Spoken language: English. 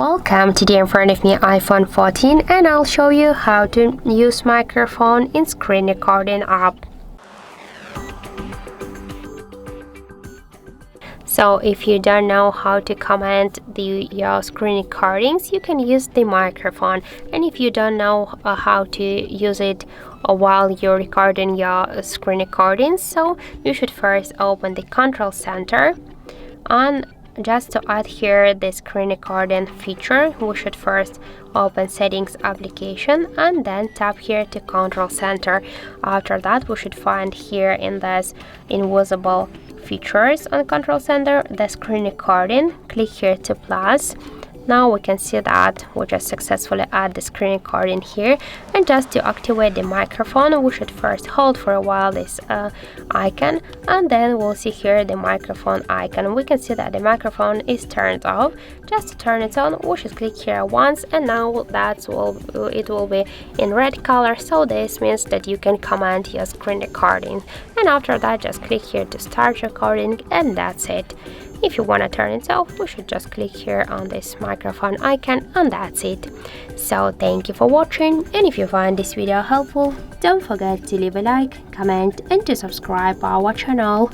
Welcome, today in front of me iPhone 14 and I'll show you how to use microphone in screen recording app. So if you don't know how to comment your screen recordings, you can use the microphone, and if you don't know how to use it while you're recording your screen recordings, so you should first open the control center, and just to add here the screen recording feature, we should first open settings application and then tap here to control center. After that, we should find here in this invisible features on control center the screen recording. Click here to plus. Now we can see that we just successfully add the screen recording here, and just to activate the microphone we should first hold for a while this icon, and then we'll see here the microphone icon. We can see that the microphone is turned off. Just to turn it on we should click here once, and now it will be in red color, so this means that you can comment your screen recording, and after that just click here to start recording, and that's it. If you want to turn it off, we should just click here on this microphone icon, and that's it. So thank you for watching, and if you find this video helpful, don't forget to leave a like, comment and to subscribe our channel.